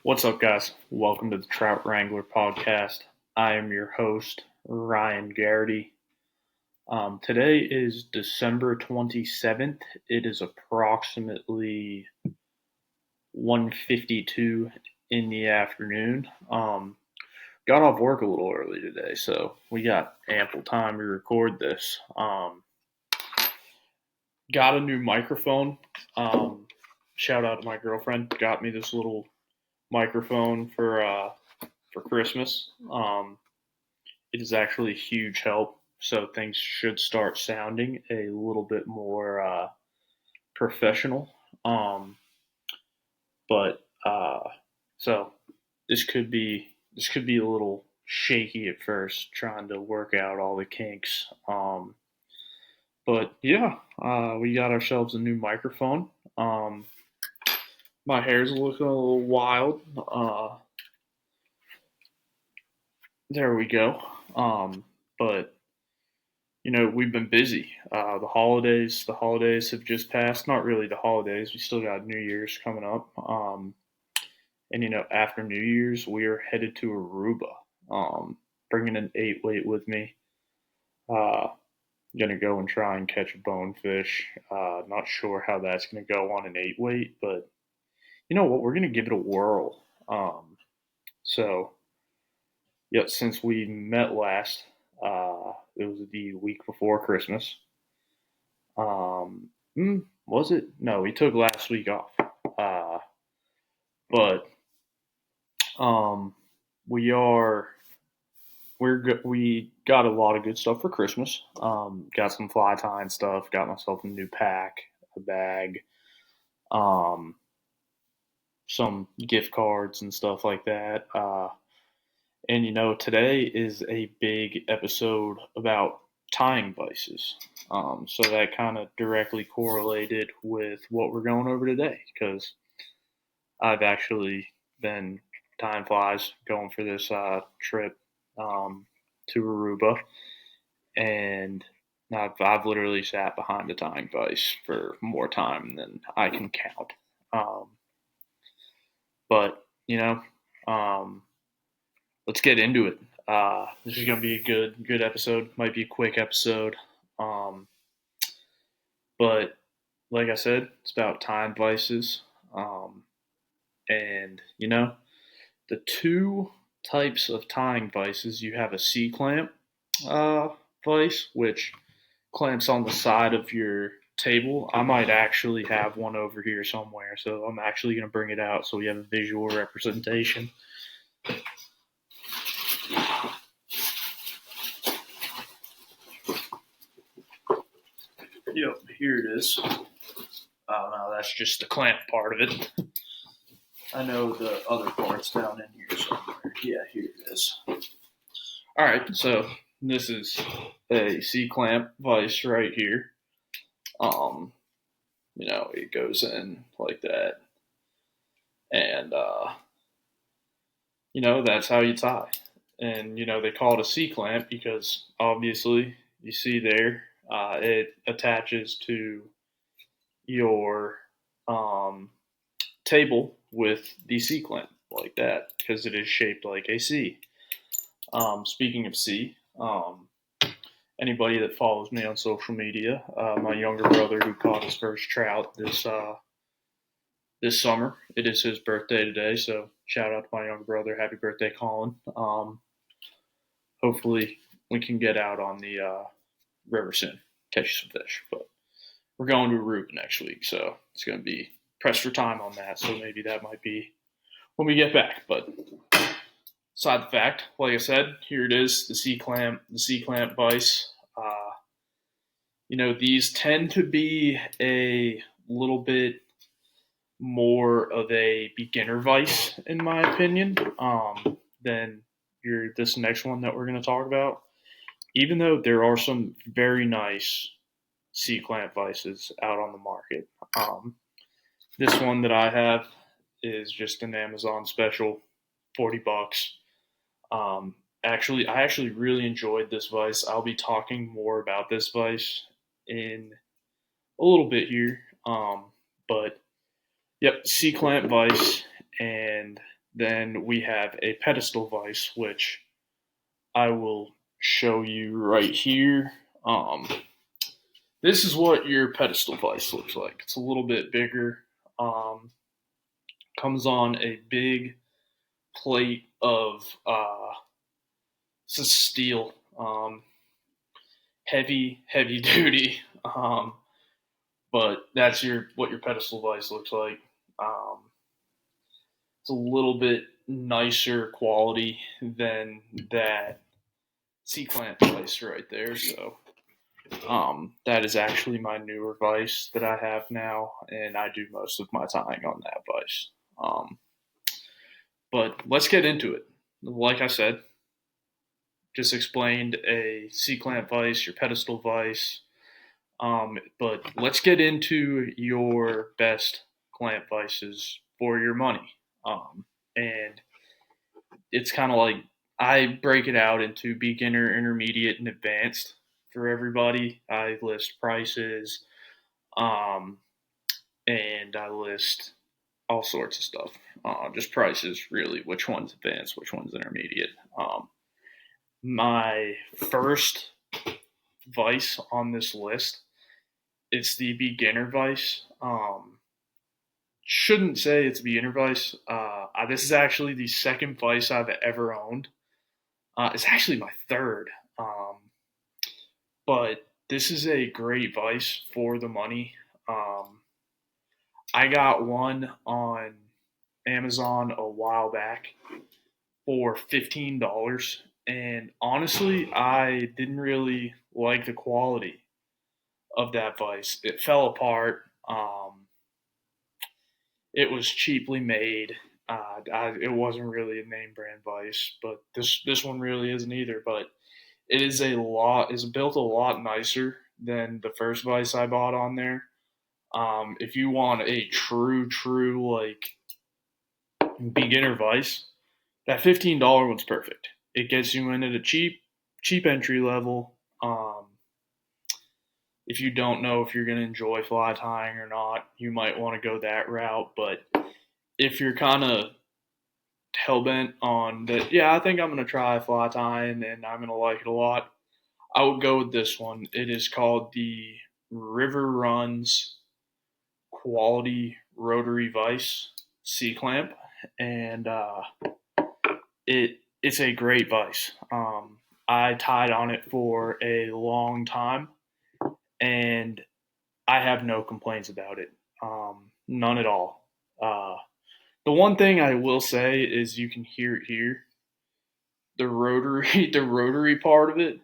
What's up, guys? Welcome to the Trout Wrangler Podcast. I am your host, Ryan Garrity. Today is December 27th. It is approximately 1:52 in the afternoon. Got off work a little early today, so we got ample time to record this. Got a new microphone. Shout out to my girlfriend. Got me this little microphone for Christmas. It is actually a huge help, so things should start sounding a little bit more professional. But so this could be a little shaky at first, trying to work out all the kinks. But yeah, we got ourselves a new microphone. My hair's looking a little wild. There we go. But we've been busy. The holidays have just passed. Not really the holidays. We still got New Year's coming up. And after New Year's, we are headed to Aruba. Bringing an 8-weight with me. Gonna go and try and catch a bonefish. Not sure how that's gonna go on an 8-weight, but you know what? We're gonna give it a whirl. So. Yeah, since we met last, it was the week before Christmas. Was it? No, we took last week off. But we got a lot of good stuff for Christmas. Got some fly tying stuff. Got myself a new pack, a bag, some gift cards and stuff like that. And today is a big episode about tying vices. So that kind of directly correlated with what we're going over today, because I've actually been tying flies going for this trip to Aruba, and I've literally sat behind a tying vise for more time than I can count. But let's get into it. This is going to be a good episode. Might be a quick episode. But like I said, it's about tying vices. And the two types of tying vices, you have a C-clamp vice, which clamps on the side of your table. I might actually have one over here somewhere, so I'm actually going to bring it out so we have a visual representation. Yep, here it is. Oh no, that's just the clamp part of it. I know the other part's down in here somewhere. Yeah, here it is. Alright, so this is a C-clamp vise right here. It goes in like that. And that's how you tie. And they call it a C-clamp because obviously you see there, it attaches to your table with the C-clamp like that because it is shaped like a C. Speaking of C, anybody that follows me on social media, my younger brother who caught his first trout this summer, it is his birthday today, so shout out to my younger brother. Happy birthday, Colin. Hopefully we can get out on the river soon, catch some fish. But we're going to Aruba next week, so it's going to be pressed for time on that. So maybe that might be when we get back. But aside the fact, like I said, here it is, the C-clamp vise. These tend to be a little bit more of a beginner vice, in my opinion, than this next one that we're going to talk about. Even though there are some very nice C-clamp vices out on the market. This one that I have is just an Amazon special, $40. I actually really enjoyed this vise. I'll be talking more about this vise in a little bit here. But yep, C-clamp vise, and then we have a pedestal vise, which I will show you right here. This is what your pedestal vise looks like. It's a little bit bigger. Comes on a big plate of this is steel, heavy duty. But that's what your pedestal vise looks like. Um, it's a little bit nicer quality than that C-clamp vise right there. So that is actually my newer vise that I have now, and I do most of my tying on that vise. But let's get into it. Like I said, just explained a C-clamp vise, your pedestal vise. But let's get into your best clamp vices for your money. And it's kind of like I break it out into beginner, intermediate, and advanced for everybody. I list prices, um, and I list all sorts of stuff. Just prices, really. Which one's advanced, which one's intermediate. My first vice on this list, it's the beginner vice. Shouldn't say it's a beginner vice. This is actually the second vice I've ever owned. It's actually my third. But this is a great vice for the money. I got one on Amazon a while back for $15. And honestly, I didn't really like the quality of that vice. It fell apart. It was cheaply made. It wasn't really a name brand vice, but this one really isn't either. But it is built a lot nicer than the first vice I bought on there. If you want a true like beginner vice, that $15 one's perfect. It gets you in at a cheap entry level. If you don't know if you're going to enjoy fly tying or not, you might want to go that route. But if you're kind of hell-bent on that, yeah, I think I'm going to try fly tying and I'm going to like it a lot, I would go with this one. It is called the River Runs Quality Rotary Vise C-Clamp. And it's a great vise. I tied on it for a long time, and I have no complaints about it. None at all. The one thing I will say is you can hear it here. The rotary, the rotary part of it,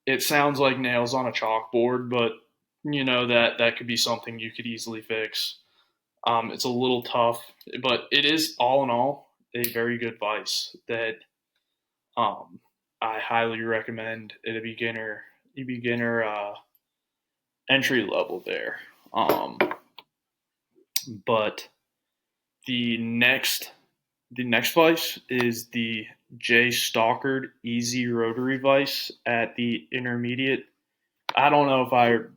it sounds like nails on a chalkboard, but that could be something you could easily fix. It's a little tough, but it is all in all a very good vice that I highly recommend at a beginner entry level there. But the next vice is the J Stockard Easy Rotary Vice at the intermediate. I don't know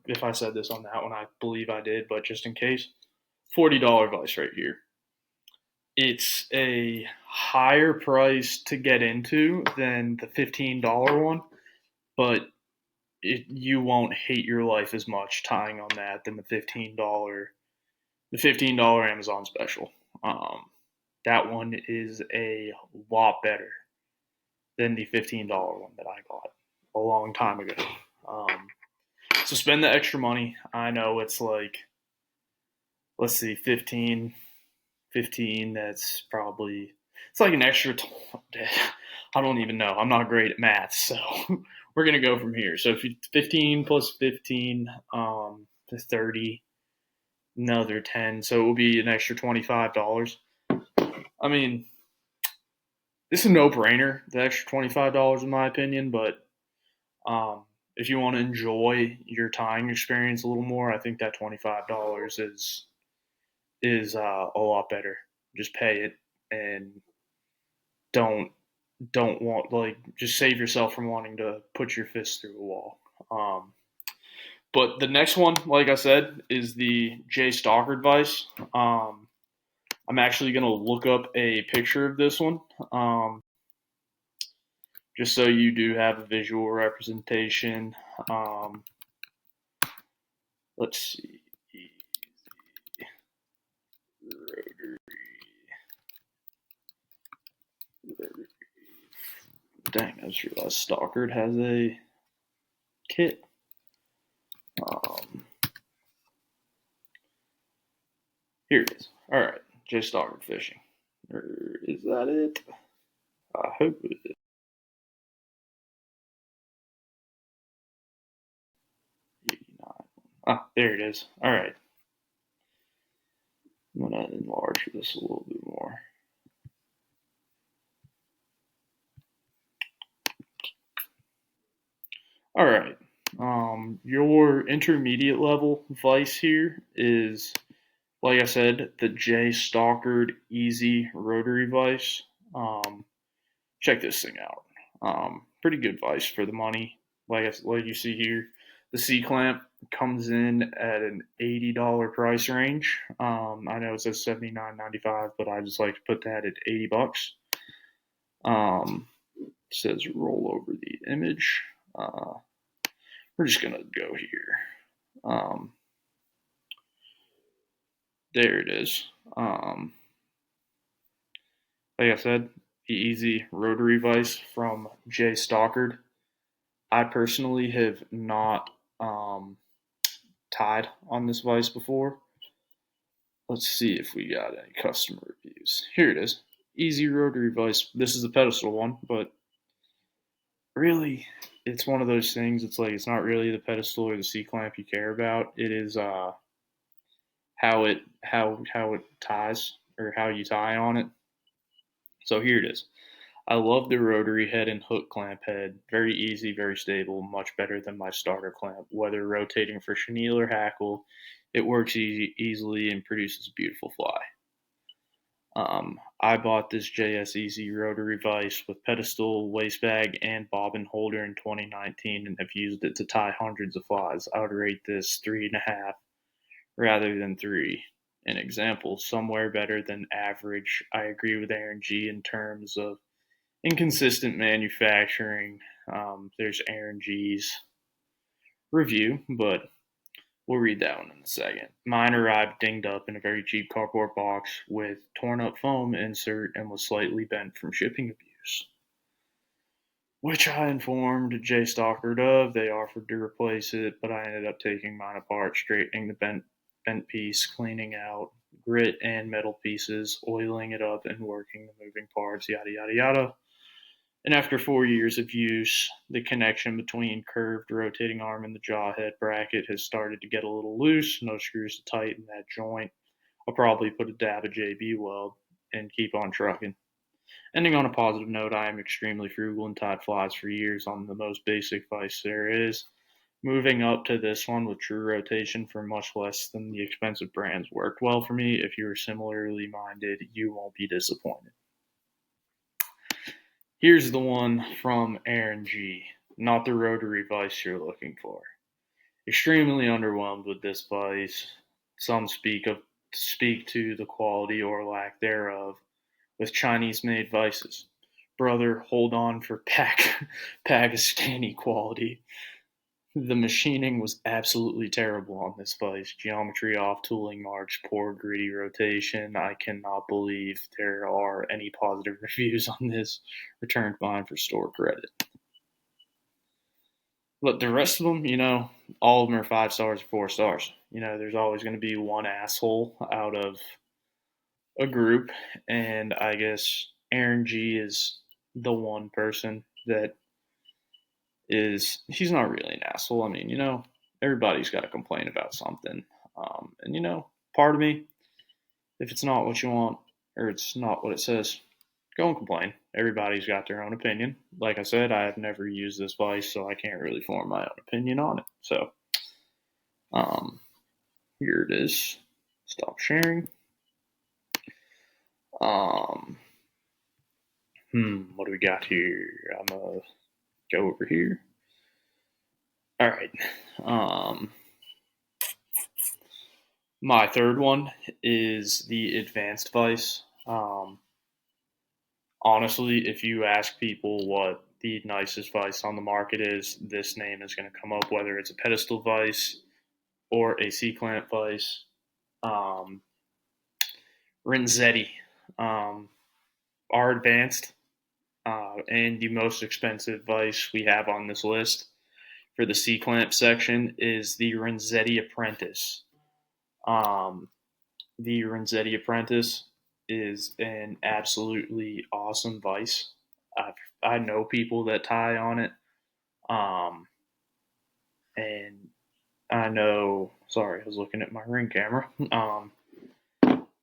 if I said this on that one. I believe I did, but just in case, $40 vice right here. It's a higher price to get into than the $15 one, but you won't hate your life as much tying on that than the $15 Amazon special. That one is a lot better than the $15 one that I got a long time ago. So spend the extra money. I know it's like, let's see, 15. That's probably, it's like an extra. I don't even know. I'm not great at math, so we're gonna go from here. So if 15 plus 15 to 30, another 10, so it will be an extra $25. I mean, this is a no-brainer. The extra $25, in my opinion, but if you want to enjoy your tying experience a little more, I think that $25 is a lot better. Just pay it and don't just save yourself from wanting to put your fist through a wall. But the next one, like I said, is the J Stockard Vise. I'm actually going to look up a picture of this one, just so you do have a visual representation. Let's see. Rotary. Dang, I just realized Stalker has a kit. Here it is. All right, J Stalker fishing. Is that it? I hope it is. There it is. All right. I'm going to enlarge this a little bit more. All right. Your intermediate level Vice here is, like I said, the J Stalkered Easy Rotary Vise. Check this thing out. Pretty good Vice for the money. Like you see here, the C clamp comes in at an $80 price range. I know it says $79.95, but I just like to put that at $80. It says roll over the image. We're just gonna go here. There it is. Like I said, the easy rotary vise from J Stalkered. I personally have not tied on this vise before. Let's see if we got any customer reviews. Here it is. Easy rotary vise. This is the pedestal one, but really, it's one of those things. It's like it's not really the pedestal or the C clamp you care about. It is how it ties or how you tie on it. So here it is. I love the rotary head and hook clamp head. Very easy, very stable, much better than my starter clamp. Whether rotating for chenille or hackle, it works easily and produces a beautiful fly. I bought this JS Easy rotary vise with pedestal, waist bag, and bobbin holder in 2019 and have used it to tie hundreds of flies. I would rate this 3.5 rather than 3. An example, somewhere better than average. I agree with Aaron G in terms of inconsistent manufacturing. There's Aaron G's review, but we'll read that one in a second. Mine arrived dinged up in a very cheap cardboard box with torn up foam insert and was slightly bent from shipping abuse, which I informed J Stalkered of. They offered to replace it, but I ended up taking mine apart, straightening the bent piece, cleaning out grit and metal pieces, oiling it up, and working the moving parts, yada, yada, yada. And after 4 years of use, the connection between curved rotating arm and the jaw head bracket has started to get a little loose. No screws to tighten that joint. I'll probably put a dab of JB weld and keep on trucking. Ending on a positive note, I am extremely frugal and tied flies for years on the most basic vise there is. Moving up to this one with true rotation for much less than the expensive brands worked well for me. If you are similarly minded, you won't be disappointed. Here's the one from Aaron G. Not the rotary vise you're looking for. Extremely underwhelmed with this vise. Some speak to the quality or lack thereof with Chinese-made vices. Brother, hold on for Pakistani quality. The machining was absolutely terrible on this vise. Geometry off, tooling marks, poor gritty rotation. I cannot believe there are any positive reviews on this. Returned mine for store credit. But the rest of them, all of them are 5 stars or 4 stars. There's always going to be one asshole out of a group, and I guess Aaron G is the one person that he's not really an asshole. I mean, everybody's got to complain about something. And, part of me, if it's not what you want or it's not what it says, go and complain. Everybody's got their own opinion. Like I said, I have never used this vise, so I can't really form my own opinion on it. So, here it is. Stop sharing. What do we got here? I'm going to go over here. All right. My third one is the advanced Vice. Honestly, if you ask people what the nicest Vice on the market is, this name is going to come up, whether it's a pedestal Vice or a C-clamp Vice. Renzetti, our advanced and the most expensive Vice we have on this list for the C-clamp section is the Renzetti Apprentice. The Renzetti Apprentice is an absolutely awesome Vice. I know people that tie on it, and I know. Sorry, I was looking at my ring camera.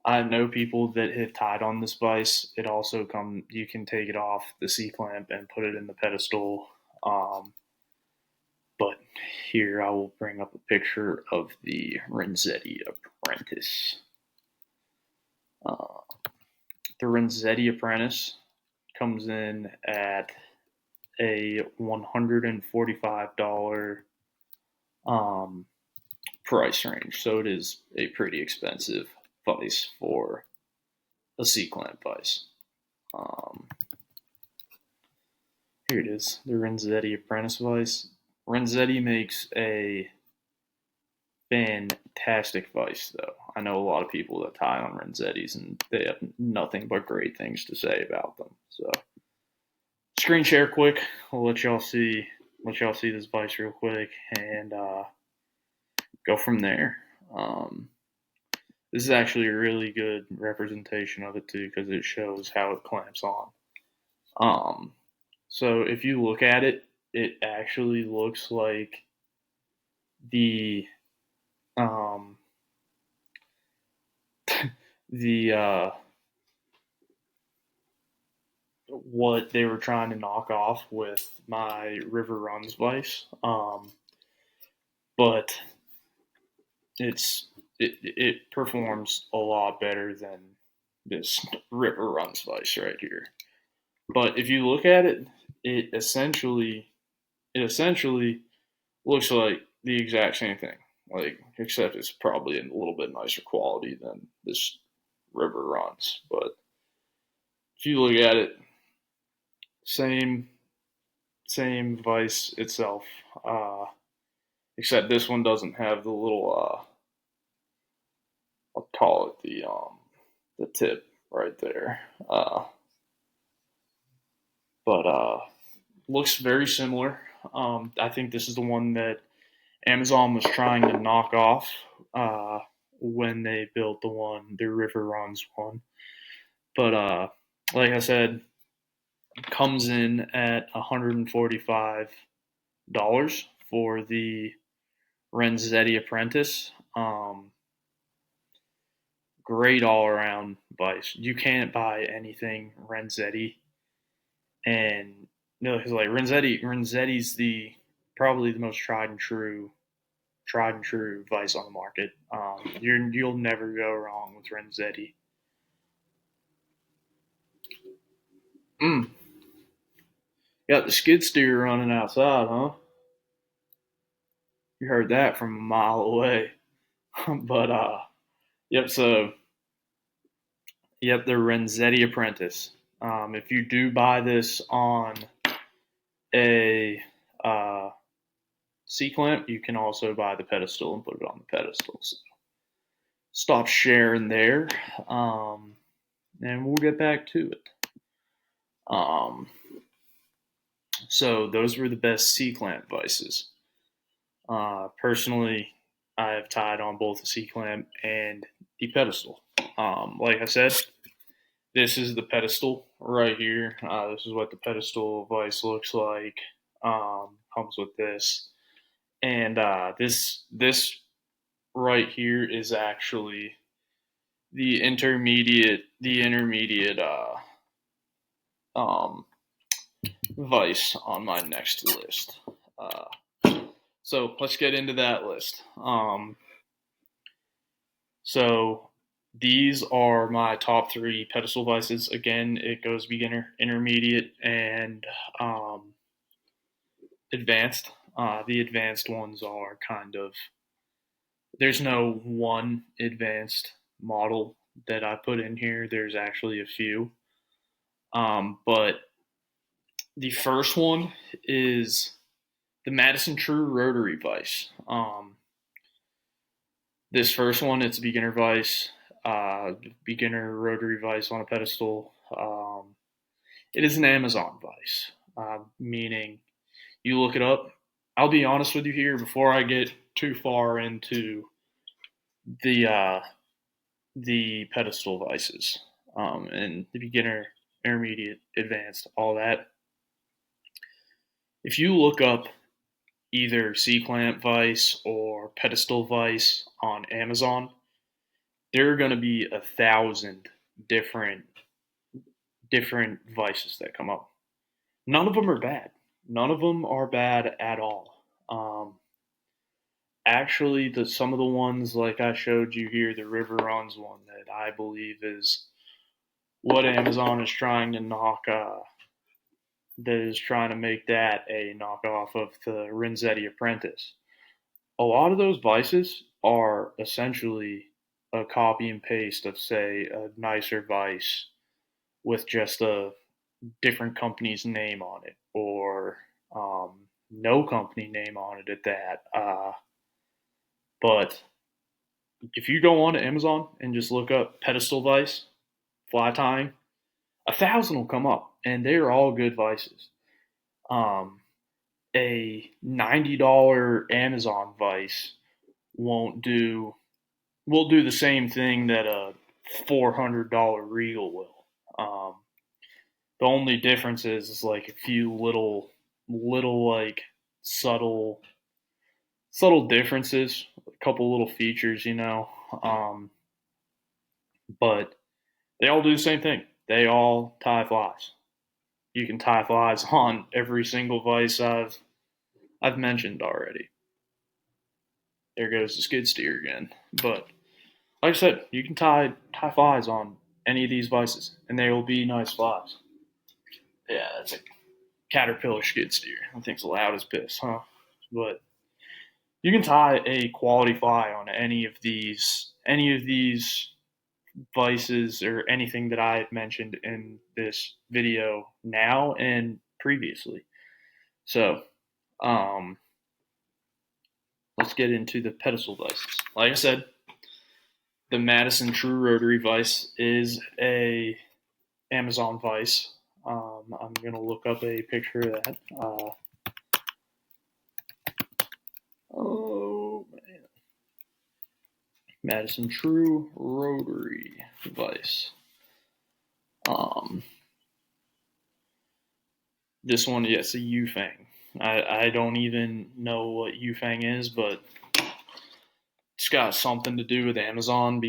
I know people that have tied on this Vice. It also you can take it off the C clamp and put it in the pedestal. But here I will bring up a picture of the Renzetti Apprentice. The Renzetti Apprentice comes in at a $145 price range, so it is a pretty expensive Vice for a C-clamp Vice. Here it is, the Renzetti Apprentice Vice. Renzetti makes a fantastic Vice, though. I know a lot of people that tie on Renzettis, and they have nothing but great things to say about them. So, screen share quick. I'll let y'all see this Vice real quick, and go from there. This is actually a really good representation of it too, because it shows how it clamps on. So if you look at it, it actually looks like the what they were trying to knock off with my River Runs Vice. But it performs a lot better than this River Runs Vice right here. But if you look at it, it essentially looks like the exact same thing. Except it's probably in a little bit nicer quality than this River Runs. But if you look at it, same Vice itself. Except this one doesn't have the little I'll call it the tip right there. But looks very similar. I think this is the one that Amazon was trying to knock off when they built the River Runs one. But like I said, comes in at $145 for the Renzetti Apprentice. Great all around Vice. You can't buy anything Renzetti, and because like Renzetti's probably the most tried and true Vice on the market. You'll never go wrong with Renzetti. Got the skid steer running outside, huh? You heard that from a mile away. But yep. So yep, the Renzetti Apprentice. If you do buy this on a C-clamp, you can also buy the pedestal and put it on the pedestal. So stop sharing there, and we'll get back to it. So those were the best C-clamp Vices. Personally, I have tied on both the C-clamp and the pedestal. Like I said, this is the pedestal right here. This is what the pedestal Vice looks like. Comes with this, and this right here is actually the intermediate Vice on my next list. So let's get into that list. So these are my top 3 pedestal Vices. Again, it goes beginner, intermediate, and advanced. The advanced ones are kind of there's no one advanced model that I put in here. There's actually a few. But the first one is the Madison True Rotary Vise. This first one, it's a beginner vise, beginner rotary vise on a pedestal. It is an Amazon vise, meaning you look it up. I'll be honest with you here before I get too far into the the pedestal vices and the beginner, intermediate, advanced, all that. If you look up either C-clamp vise or pedestal vise on Amazon, there are going to be 1,000 different vices that come up. None of them are bad. None of them are bad at all. Actually, some of the ones like I showed you here, the River Runs one that I believe is what Amazon is trying to knock. That is trying to make that a knockoff of the Renzetti Apprentice. A lot of those vices are essentially a copy and paste of, say, a nicer vice with just a different company's name on it, or no company name on it at that. But if you go on to Amazon and just look up pedestal vice, fly tying, 1,000 will come up, and they're all good vices. A $90 Amazon vice will do the same thing that a $400 Regal will. The only difference is like a few little like subtle differences, a couple little features, but they all do the same thing. They all tie flies. You can tie flies on every single vice I've mentioned already. There goes the skid steer again. But like I said, you can tie flies on any of these vices, and they will be nice flies. Yeah, that's a Caterpillar skid steer. I think it's loud as piss, huh? But you can tie a quality fly on any of these vices or anything that I have mentioned in this video now and previously. So, let's get into the pedestal vices. Like I said, the Madison True Rotary Vise is a Amazon vise. I'm gonna look up a picture of that. Oh man, Madison True Rotary Vise. This one, yes, a Yufeng. I don't even know what Yufeng is, but it's got something to do with Amazon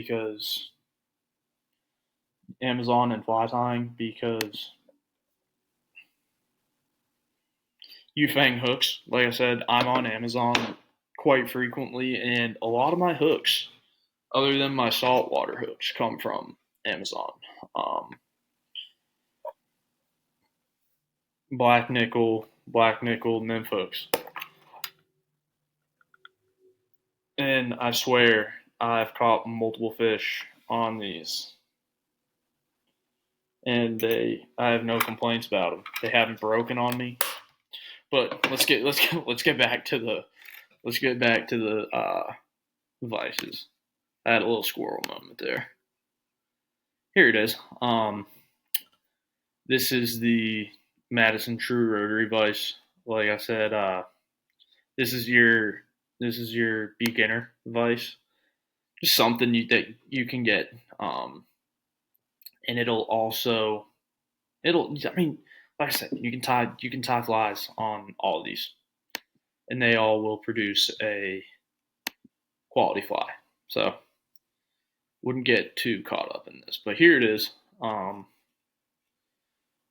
and fly tying, because Yufeng hooks, like I said, I'm on Amazon quite frequently, and a lot of my hooks, other than my saltwater hooks, come from Amazon. Black nickel, nymph hooks. And I swear I've caught multiple fish on these, and I have no complaints about them. They haven't broken on me. But let's get back to the vices. I had a little squirrel moment there. Here it is. This is the Madison True Rotary Vise. Like I said, this is your beginner vise. Just something that you can get, and I mean, like I said, you can tie flies on all of these, and they all will produce a quality fly. So wouldn't get too caught up in this, but here it is.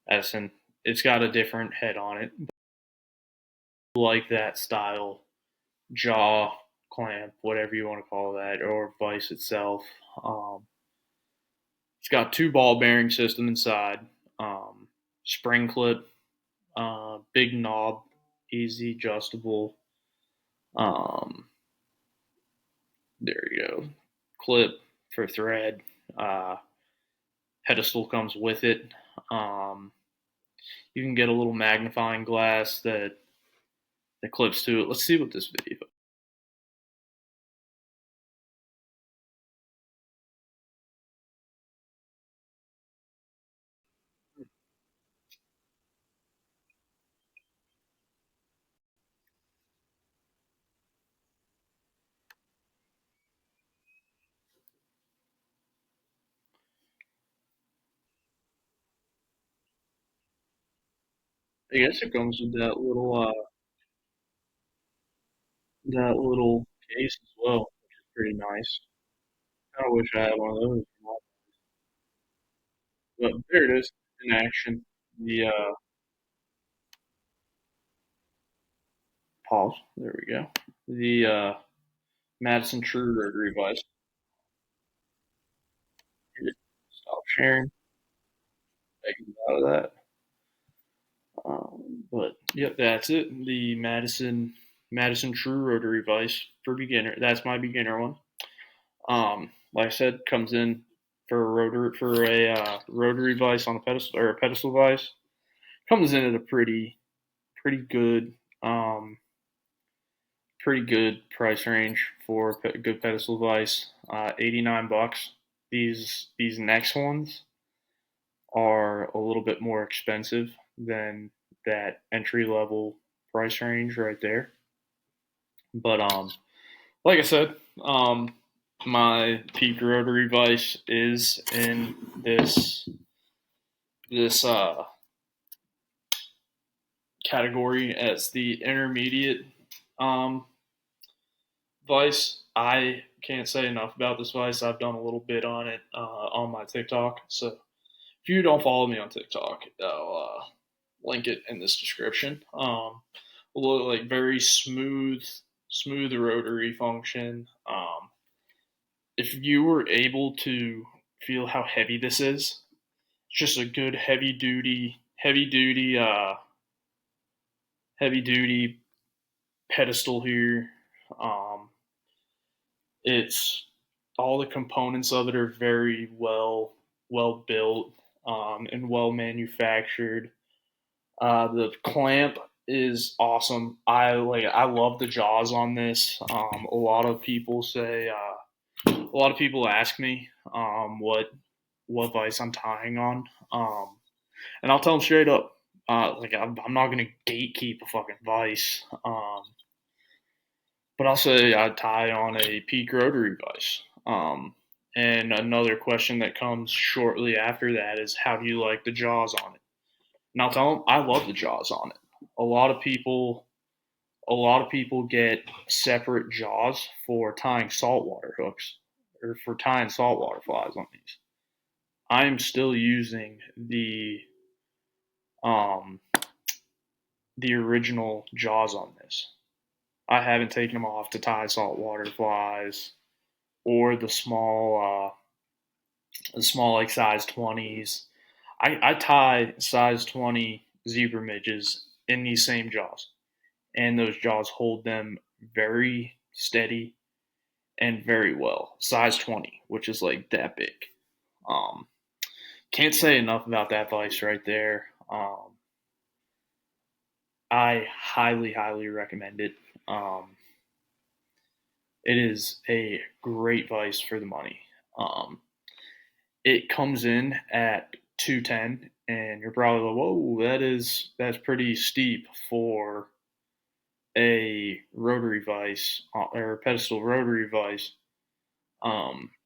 Addison, it's got a different head on it, like that style jaw clamp, whatever you want to call that, or vise itself. It's got 2 ball bearing system inside, spring clip, big knob, easy adjustable. There you go. Clip for thread. Pedestal comes with it. Um, you can get a little magnifying glass that clips to it. Let's see what this video. I guess it comes with that little case as well, which is pretty nice. I wish I had one of those. But there it is in action. The pause. There we go. The Madison True rotary vise. Stop sharing. Take it out of that. But yep, that's it. The Madison True rotary vise for beginner. That's my beginner one. Like I said, comes in for a rotary vise on a pedestal or a pedestal vise. Comes in at a pretty good um, pretty good price range for a good pedestal vise. $89. These next ones are a little bit more expensive than that entry level price range right there. But like I said, my peak rotary vise is in this category as the intermediate um, Vice, I can't say enough about this Vice. I've done a little bit on it on my TikTok. So if you don't follow me on TikTok, I'll link it in this description. A little like very smooth rotary function. If you were able to feel how heavy this is, it's just a good heavy duty pedestal here. Um, It's all the components of it are very well built and well manufactured. The clamp is awesome. I love the jaws on this. A lot of people ask me what vise I'm tying on, and I'll tell them straight up. I'm not gonna gatekeep a fucking vise. But I'll say I tie on a peak rotary vise. And another question that comes shortly after that is, how do you like the jaws on it? And I'll tell them I love the jaws on it. A lot of people, a lot of people get separate jaws for tying saltwater hooks or for tying saltwater flies on these. I'm still using um, the original jaws on this. I haven't taken them off to tie saltwater flies or the small like size 20s. I tie size 20 zebra midges in these same jaws, and those jaws hold them very steady and very well. Size 20, which is like that big. Um, can't say enough about that vise right there. I highly recommend it. It is a great vise for the money. Um, it comes in at 210, and you're probably like, whoa, that's pretty steep for a rotary vise or a pedestal rotary vise.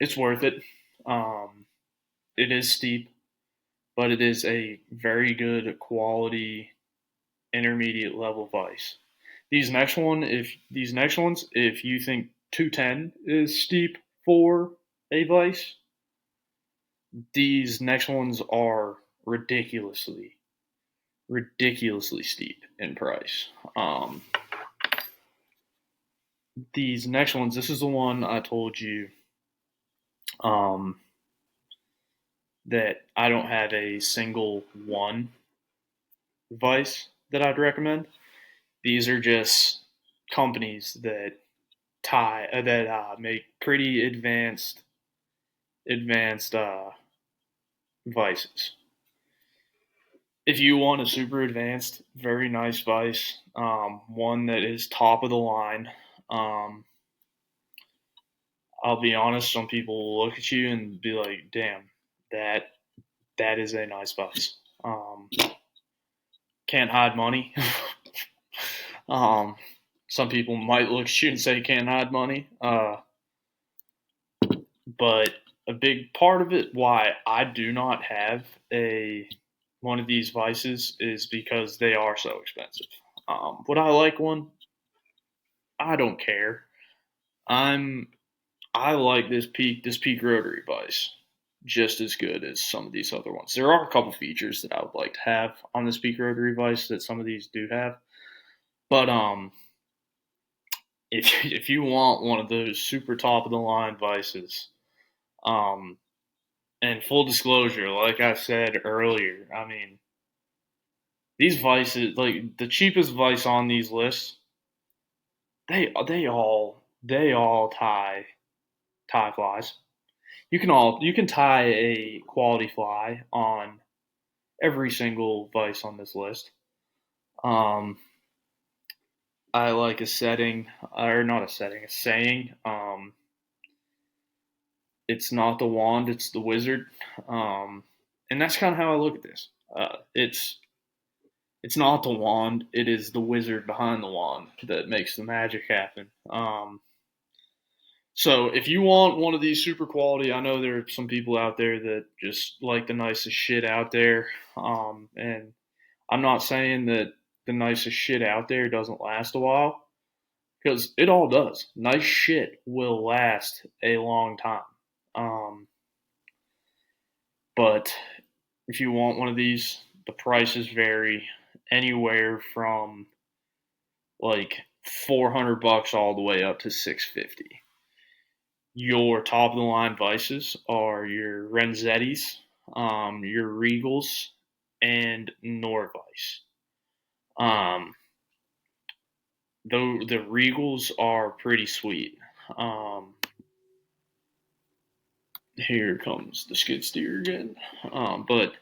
It's worth it. Um, it is steep, but it is a very good quality intermediate level vise. These next ones, if you think 210 is steep for a vise, these next ones are ridiculously steep in price. These next ones, this is the one I told you um, that I don't have a single one Vice that I'd recommend. These are just companies that make pretty advanced vices. If you want a super advanced, very nice vice, one that is top of the line, I'll be honest, some people will look at you and be like, "Damn, that is a nice vice." Can't hide money. Some people might look at you and say can't hide money. But a big part of it, why I do not have one of these vices, is because they are so expensive. Would I like one? I don't care. I like this peak rotary vice just as good as some of these other ones. There are a couple features that I would like to have on this peak rotary vice that some of these do have, but if you want one of those super top of the line vices, and full disclosure, like I said earlier, I mean, these vices, like the cheapest vice on these lists, they all tie flies. You can tie a quality fly on every single vice on this list. Um, I like a setting, or not a setting, a saying. It's not the wand, it's the wizard. And that's kind of how I look at this. It's not the wand, it is the wizard behind the wand that makes the magic happen. So if you want one of these super quality, I know there are some people out there that just like the nicest shit out there. And I'm not saying that the nicest shit out there doesn't last a while, because it all does. Nice shit will last a long time. But if you want one of these, the prices vary anywhere from like $400 all the way up to $650. Your top of the line vices are your Renzettis, your Regals, and Norvice. Though the Regals are pretty sweet. Here comes the skid steer again. But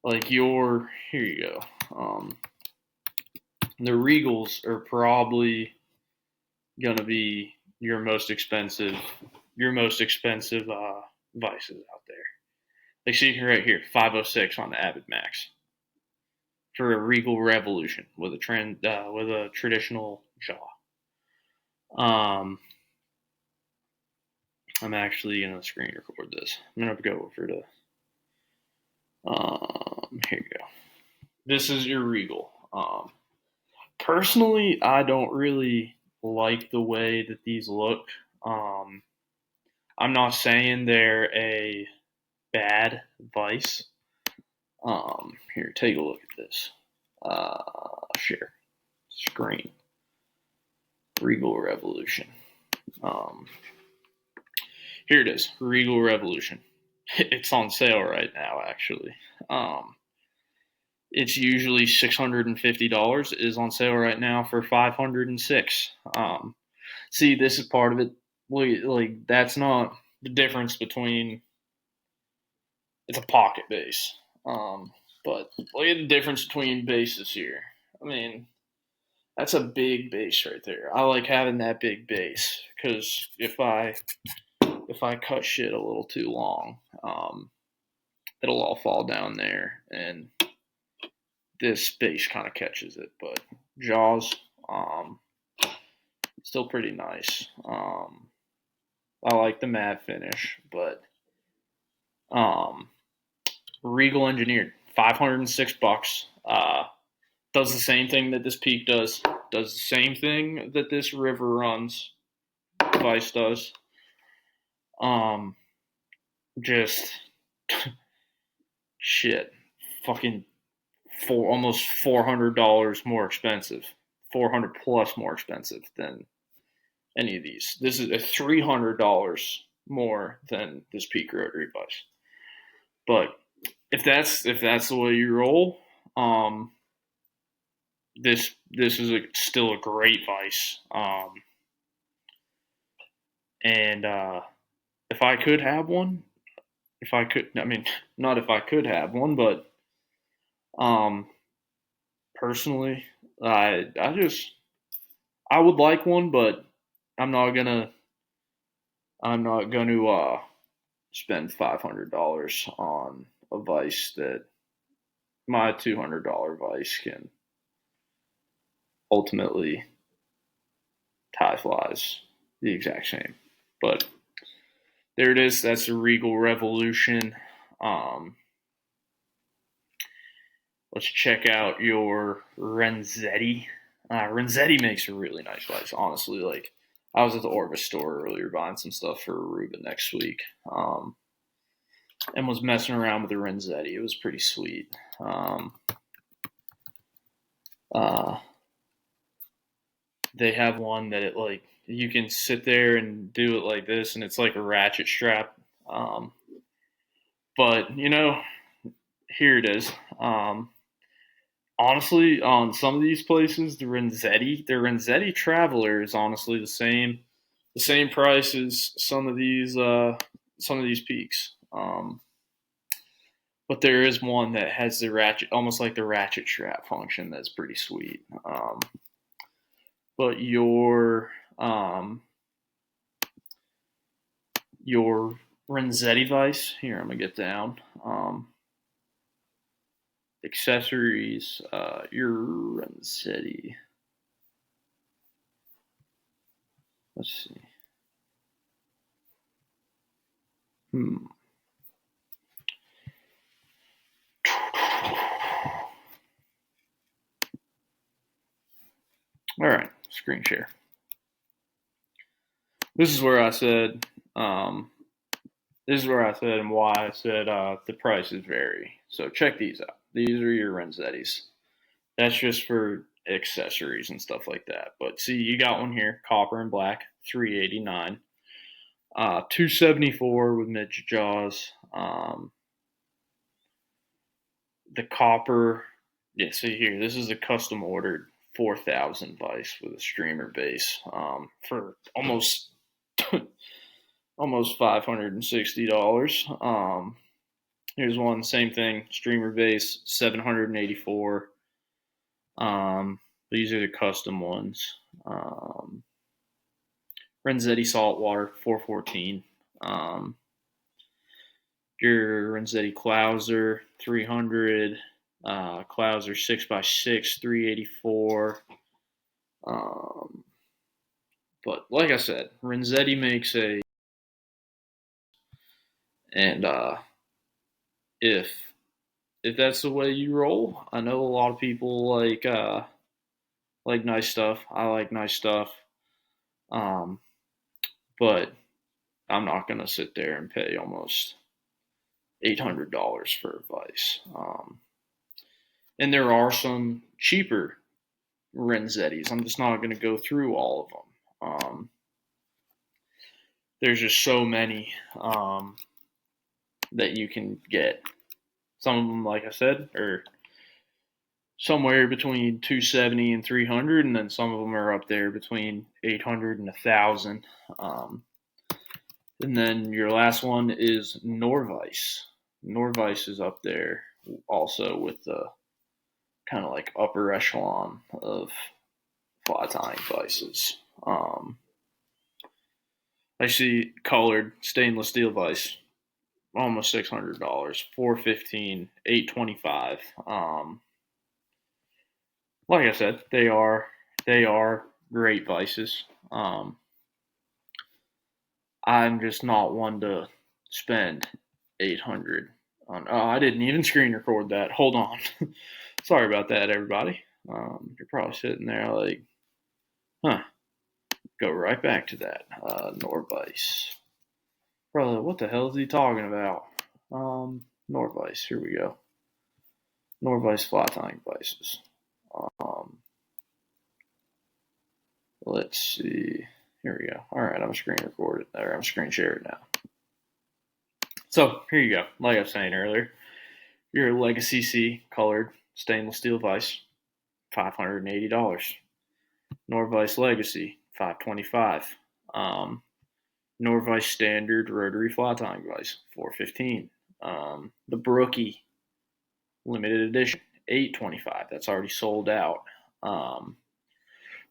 like here you go. The Regals are probably gonna be your most expensive vices out there. Like see right here, 506 on the Avid Max for a Regal Revolution with a traditional jaw. I'm actually gonna screen record this. I'm gonna go over to. Here you go. This is your Regal. Personally, I don't really like the way that these look. I'm not saying they're a bad vice. Here, take a look at this. Share screen. Regal Revolution. Here it is, Regal Revolution. It's on sale right now, actually. It's usually $650. It is on sale right now for $506. See, this is part of it. Like that's not the difference between. It's a pocket base, but look at the difference between bases here. I mean, that's a big base right there. I like having that big base because if I cut shit a little too long, it'll all fall down there, and this base kind of catches it. But jaws, still pretty nice. I like the matte finish, but Regal engineered, $506. Does the same thing that this Peak does. Does the same thing that this River Runs Vice does. Just shit, fucking almost $400 more expensive, 400 plus more expensive than any of these. This is a $300 more than this Peak Rotary Vice. But if that's the way you roll, this is still a great vice. And if I could have one, not if I could have one, but um, personally, I would like one, but I'm not gonna I'm not gonna spend $500 on a Vice that my $200 Vice can ultimately tie flies the exact same. But there it is. That's the Regal Revolution. Um, let's check out your Renzetti. Renzetti makes a really nice Vice, honestly. Like, I was at the Orvis store earlier buying some stuff for Aruba next week, and was messing around with the Renzetti. It was pretty sweet. Uh, they have one that you can sit there and do it like this, and it's like a ratchet strap. Um, but here it is. Honestly, on some of these places, the Renzetti Traveler is honestly the same price as some of these Peaks. But there is one that has the ratchet, almost like the ratchet strap function. That's pretty sweet. But your Renzetti Vice here, I'm gonna get down. Accessories, your Renzetti. Let's see. All right, screen share. This is where I said, and why I said the prices vary. So check these out. These are your Renzettis. That's just for accessories and stuff like that. But see, you got one here, copper and black, $389. 274 with midget jaws. The copper, yeah. See here, this is a custom ordered 4,000 Vice with a streamer base for almost $560. Here's one, same thing, streamer base, 784. These are the custom ones. Renzetti Saltwater, 414. Your Renzetti Clouser, 300. Clouser 6x6, 384. But like I said, Renzetti makes a, and if that's the way you roll, I know a lot of people like nice stuff. I like nice stuff, but I'm not gonna sit there and pay almost $800 for a Vice. And there are some cheaper Renzettis. I'm just not going to go through all of them. There's just so many that you can get. Some of them, like I said, are somewhere between 270 and 300, and then some of them are up there between 800 and 1,000. And then your last one is Norvise. Norvise is up there also with the kind of like upper echelon of fly tying vices. I see colored stainless steel Vice, almost $600, 415, 825. Like I said, they are great Vices. I'm just not one to spend 800 on. Oh, I didn't even screen record that. Hold on. Sorry about that, everybody. You're probably sitting there like, huh? Go right back to that. Norvice. Brother, what the hell is he talking about? Norvice. Here we go. Norvice fly tying Vices. Let's see. Here we go. All right, I'm screen recorded there. I'm screen shared now. So here you go. Like I was saying earlier, your Legacy C colored stainless steel Vice, $580. Norvice Legacy, $525. Norvise Standard Rotary Fly Tying Vise, $4.15. The Brookie Limited Edition, $8.25. That's already sold out.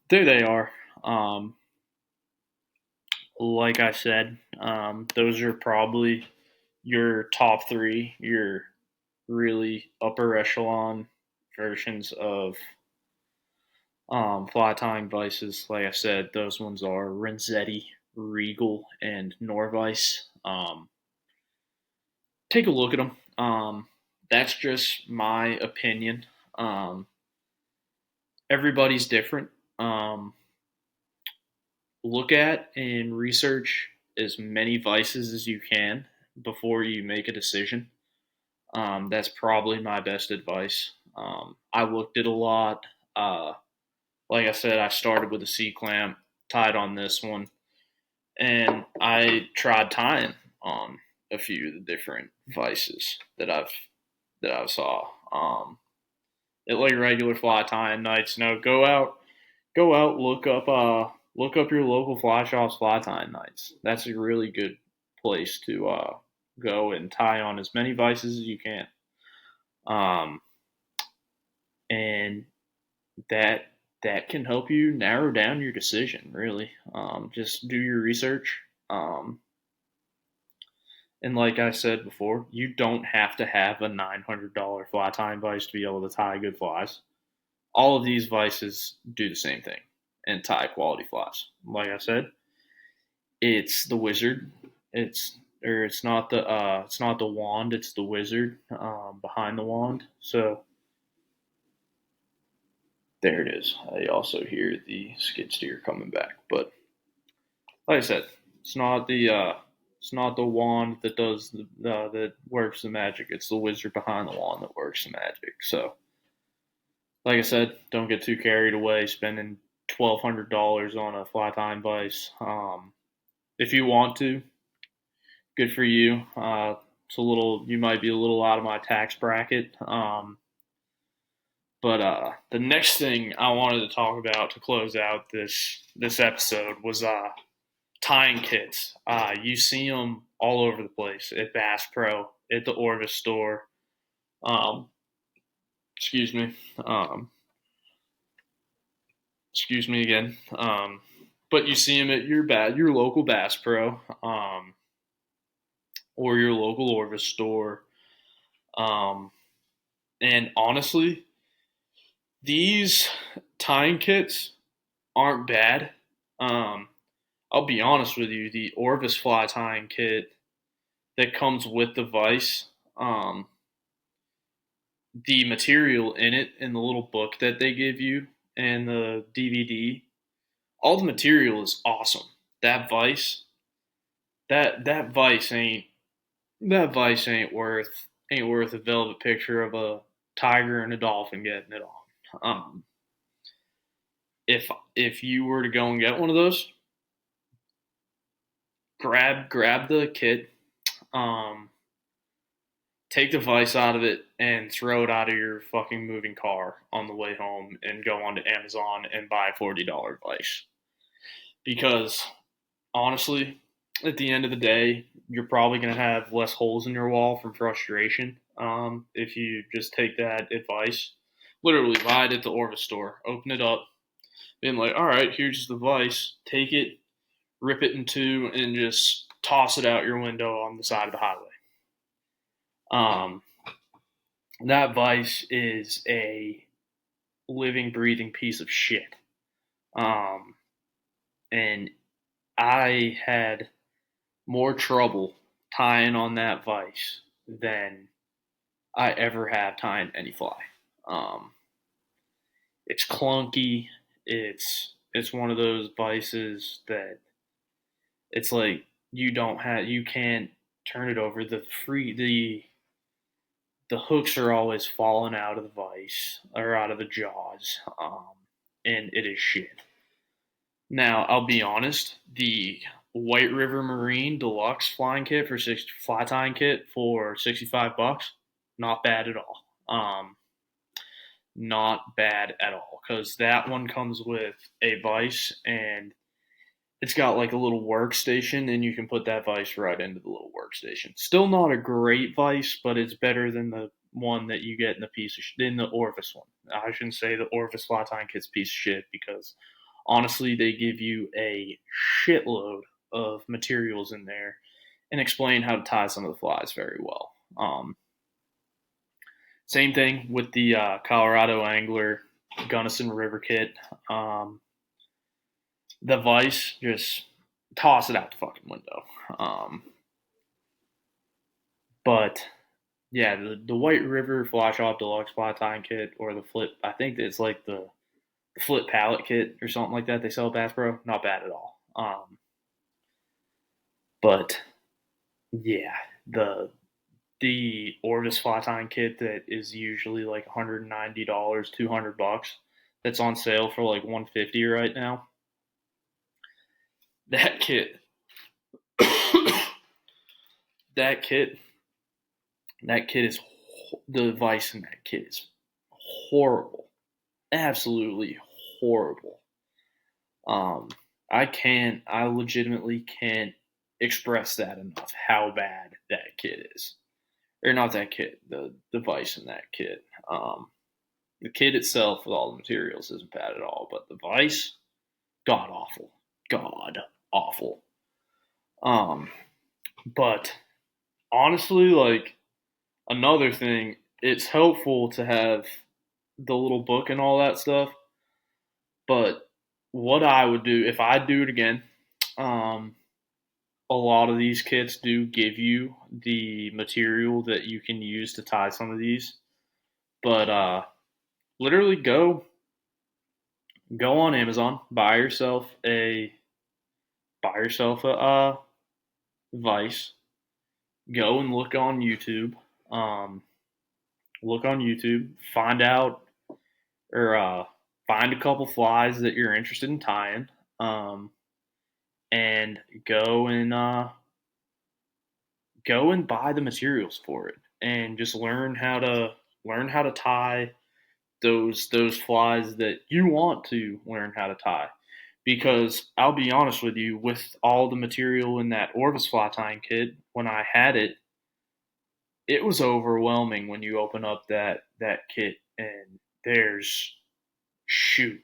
There they are. Like I said, those are probably your top three, your really upper echelon versions of fly tying vices. Like I said, those ones are Renzetti, Regal, and Norvise. Take a look at them. That's just my opinion. Everybody's different. Look at and research as many vices as you can before you make a decision. That's probably my best advice. I looked at a lot. Like I said, I started with a C clamp, tied on this one, and I tried tying on a few of the different vices that I saw. At like regular fly tying nights, go out, look up your local fly shop's fly tying nights. That's a really good place to go and tie on as many vices as you can. Um, and that can help you narrow down your decision. Really, just do your research. And like I said before, you don't have to have a $900 fly tying vise to be able to tie good flies. All of these vices do the same thing and tie quality flies. Like I said, it's the wizard. It's not the wand. It's the wizard behind the wand. So there it is. I also hear the skid steer coming back. But like I said, it's not the wand that does that works the magic. It's the wizard behind the wand that works the magic. So, like I said, don't get too carried away spending $1,200 on a fly tying vise. If you want to, good for you. You might be a little out of my tax bracket. But the next thing I wanted to talk about to close out this episode was tying kits. You see them all over the place at Bass Pro, at the Orvis store. Um, excuse me. Excuse me again. But you see them at your local Bass Pro, or your local Orvis store. Um, and honestly, these tying kits aren't bad. I'll be honest with you, the Orvis fly tying kit that comes with the vise, the material in it in the little book that they give you and the DVD, all the material is awesome. That vise, that vise ain't worth a velvet picture of a tiger and a dolphin getting it on. If you were to go and get one of those, grab the kit, um, take the vise out of it and throw it out of your fucking moving car on the way home and go onto Amazon and buy a $40 vise. Because honestly, at the end of the day, you're probably going to have less holes in your wall from frustration if you just take that advice. Literally, buy it at the Orvis store, open it up, and like, all right, here's the vise. Take it, rip it in two, and just toss it out your window on the side of the highway. That vise is a living, breathing piece of shit. And I had more trouble tying on that vise than I ever have tying any fly. It's clunky. It's one of those vices that it's like you can't turn it over. The hooks are always falling out of the vise or out of the jaws, and it is shit. Now, I'll be honest, the White River Marine Deluxe fly tying kit for $65, not bad at all. Not bad at all, because that one comes with a vise and it's got like a little workstation, and you can put that vise right into the little workstation. Still not a great vise, but it's better than the one that you get in in the Orvis one. I shouldn't say the Orvis fly tying kit's a piece of shit, because honestly, they give you a shitload of materials in there and explain how to tie some of the flies very well. Same thing with the Colorado Angler Gunnison River kit. The vise, just toss it out the fucking window. But yeah, the White River Fly Shop Deluxe Fly Tying Kit, or the Flip, I think it's like the Flip Pallet Kit or something like that they sell at Bass Pro. Not bad at all. But yeah, the Orvis Fly Tying Kit that is usually like $190, $200, that's on sale for like $150 right now. That kit, that kit, that kit is the vise in that kit is horrible, absolutely horrible. I legitimately can't express that enough, how bad that kit is. Or not that kit, the vise in that kit. The kit itself with all the materials isn't bad at all, but the vise, god awful. God awful. But honestly, like, another thing, it's helpful to have the little book and all that stuff. But what I would do if I do it again, a lot of these kits do give you the material that you can use to tie some of these. But literally go on Amazon, buy yourself a vise. Go and look on YouTube. Find out, or find a couple flies that you're interested in tying, and go and buy the materials for it, and just learn how to tie those flies that you want to learn how to tie. Because I'll be honest with you, with all the material in that Orvis fly tying kit, when I had it, it was overwhelming when you open up that kit, and there's, shoot,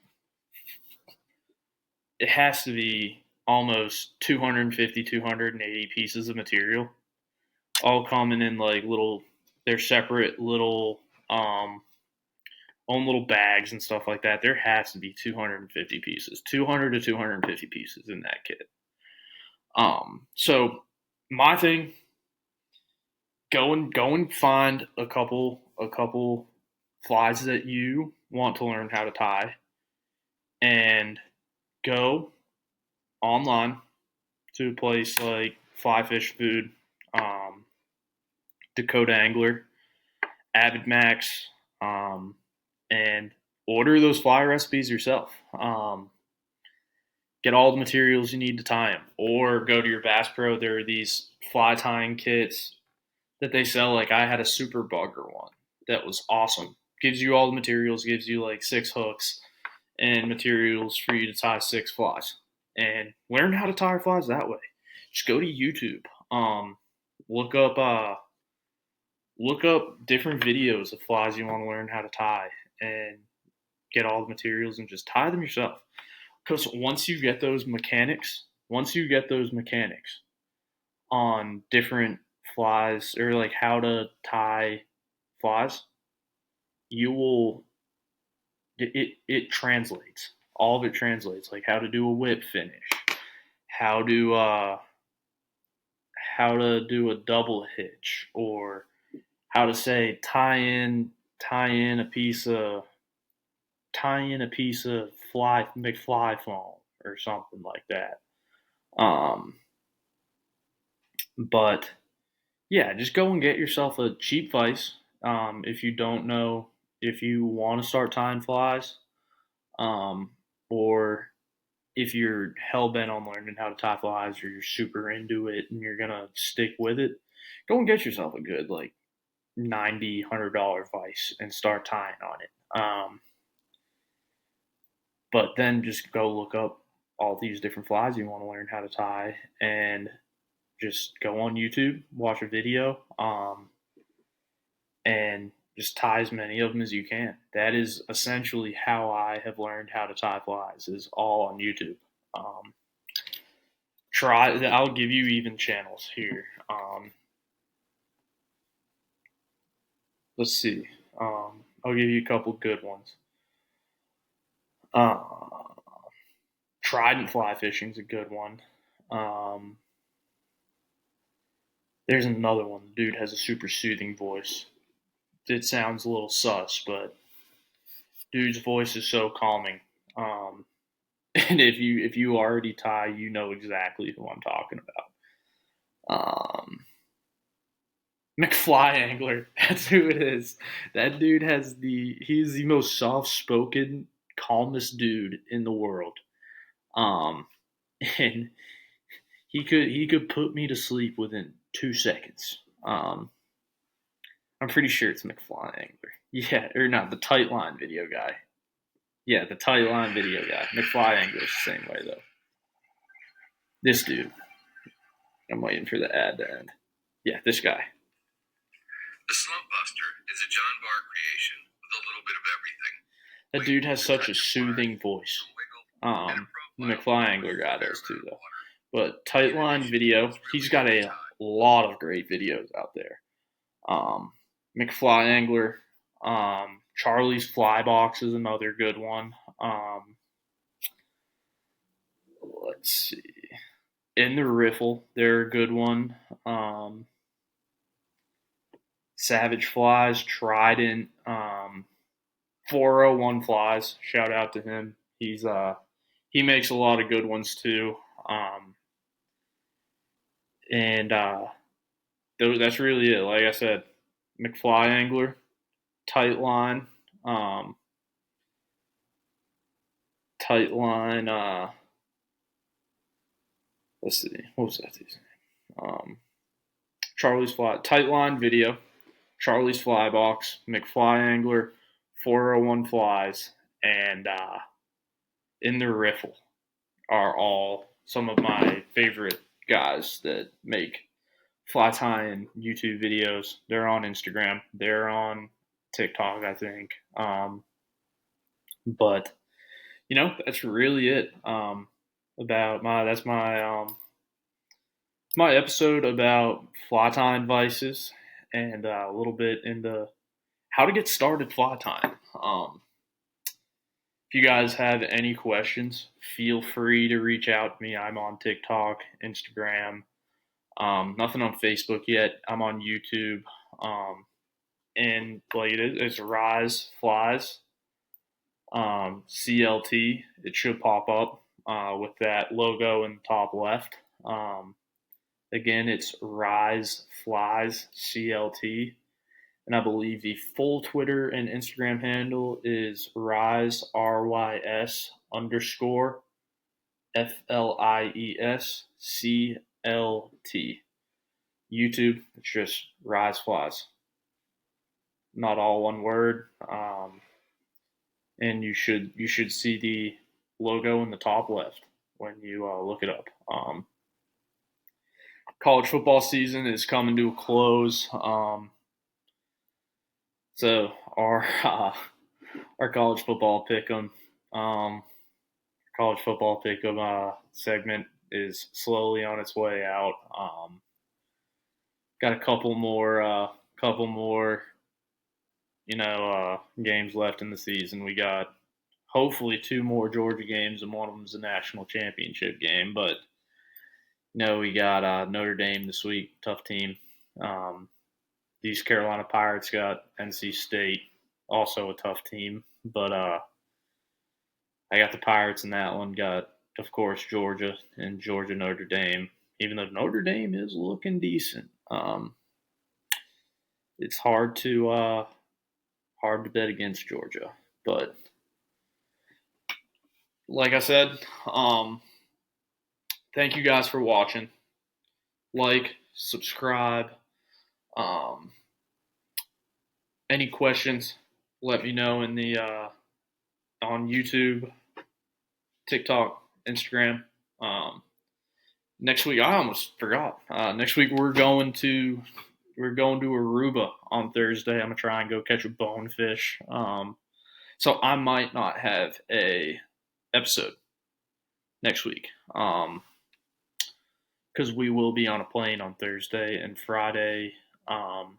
it has to be almost 250, 280 pieces of material, all coming in like they're separate little, own little bags and stuff like that. There has to be 250 pieces, 200 to 250 pieces in that kit. So my thing, go and find a couple flies that you want to learn how to tie, and go online to a place like Fly Fish Food, Dakota Angler, Avid Max, and order those fly recipes yourself. Get all the materials you need to tie them, or go to your Bass Pro. There are these fly tying kits that they sell. Like, I had a Super Bugger one that was awesome. Gives you all the materials, gives you like 6 hooks and materials for you to tie 6 flies, and learn how to tie flies that way. Just go to YouTube. Look up different videos of flies you want to learn how to tie, and get all the materials and just tie them yourself. Because once you get those mechanics on different flies, or like how to tie flies, you will, it translates. All of it translates, like how to do a whip finish, how to do a double hitch, or how to say tie in a piece of McFly foam or something like that. But yeah, just go and get yourself a cheap vise. If you don't know if you want to start tying flies, or if you're hell bent on learning how to tie flies, or you're super into it and you're gonna stick with it, go and get yourself a good like $90, $100 vise and start tying on it. But then just go look up all these different flies you want to learn how to tie, and just go on YouTube, watch a video, and just tie as many of them as you can. That is essentially how I have learned how to tie flies, is all on YouTube. Um, I'll give you even channels here. Let's see. I'll give you a couple good ones. Trident fly fishing is a good one. There's another one. The dude has a super soothing voice. It sounds a little sus, but dude's voice is so calming. And if you already tie, you know exactly who I'm talking about. McFly Angler, that's who it is. That dude he's the most soft spoken, calmest dude in the world. And he could put me to sleep within 2 seconds. I'm pretty sure it's McFly Angler. Yeah, or not, the tight line video guy. Yeah, the tight line video guy. McFly Angler is the same way though. This dude. I'm waiting for the ad to end. Yeah, this guy. The Slump Buster is a John Barr creation with a little bit of everything. That dude has such a soothing voice. The McFly Angler guy does too, though. But Tightline Video, he's got a lot of great videos out there. McFly Angler, Charlie's Fly Box is another good one. Let's see. In the Riffle, they're a good one. Savage Flies, Trident, 401 Flies. Shout out to him. He makes a lot of good ones too. And that's really it. Like I said, McFly Angler, Tight Line, let's see, what was that dude's name? Charlie's Fly, Tight Line Video, Charlie's Fly Box, McFly Angler, 401 Flies, and In the Riffle are all some of my favorite guys that make fly tying YouTube videos. They're on Instagram. They're on TikTok, I think. But that's really it. That's my episode about fly tying vices and a little bit into how to get started fly tying. If you guys have any questions, feel free to reach out to me. I'm on TikTok, Instagram. Nothing on Facebook yet. I'm on YouTube. And like it's Rise Flies. CLT. It should pop up with that logo in the top left. Again, it's Rise Flies CLT. And I believe the full Twitter and Instagram handle is Rise RYS _ FLIES CLT. YouTube, it's just Rise Flies. Not all one word. And you should see the logo in the top left when you look it up. College football season is coming to a close. So our college football pick'em, segment is slowly on its way out. Got a couple more games left in the season. We got hopefully 2 more Georgia games, and one of them's a national championship game. But we got Notre Dame this week, tough team. These Carolina Pirates got NC State, also a tough team. But I got the Pirates in that one. Got, of course, Georgia and Notre Dame. Even though Notre Dame is looking decent, it's hard to bet against Georgia. But like I said, thank you guys for watching. Like, subscribe. Any questions, let me know in the on YouTube, TikTok, Instagram. Next week, I almost forgot. Next week we're going to Aruba on Thursday. I'm gonna try and go catch a bonefish. So I might not have a episode next week. Because we will be on a plane on Thursday and Friday. I'm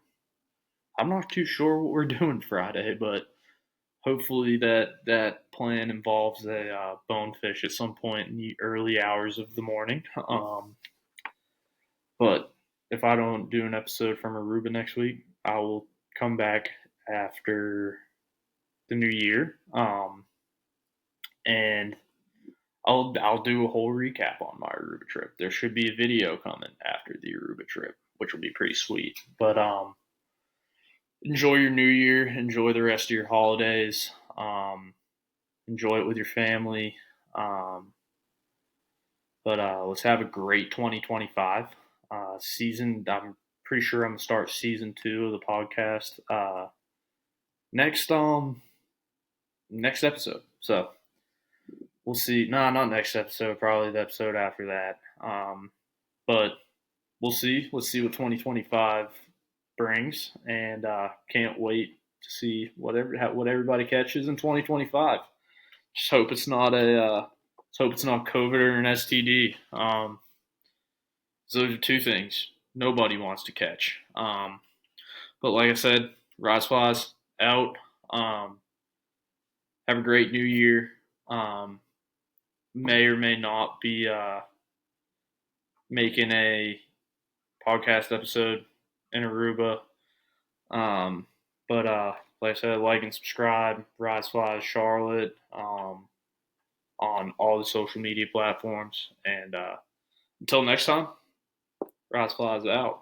not too sure what we're doing Friday, but hopefully that plan involves a bonefish at some point in the early hours of the morning. But if I don't do an episode from Aruba next week, I will come back after the new year, and I'll do a whole recap on my Aruba trip. There should be a video coming after the Aruba trip, which will be pretty sweet. But enjoy your new year. Enjoy the rest of your holidays. Enjoy it with your family. But let's have a great 2025 season. I'm pretty sure I'm gonna start season 2 of the podcast next episode. So we'll see. No, not next episode. Probably the episode after that. But we'll see. Let's see what 2025 brings, and can't wait to see what everybody catches in 2025. Just hope it's not COVID or an STD. So those are two things nobody wants to catch. But like I said, Rise Flies out. Have a great new year. May or may not be making a podcast episode in Aruba. But like I said, like and subscribe. Rise Flies Charlotte on all the social media platforms. And until next time, Rise Flies out.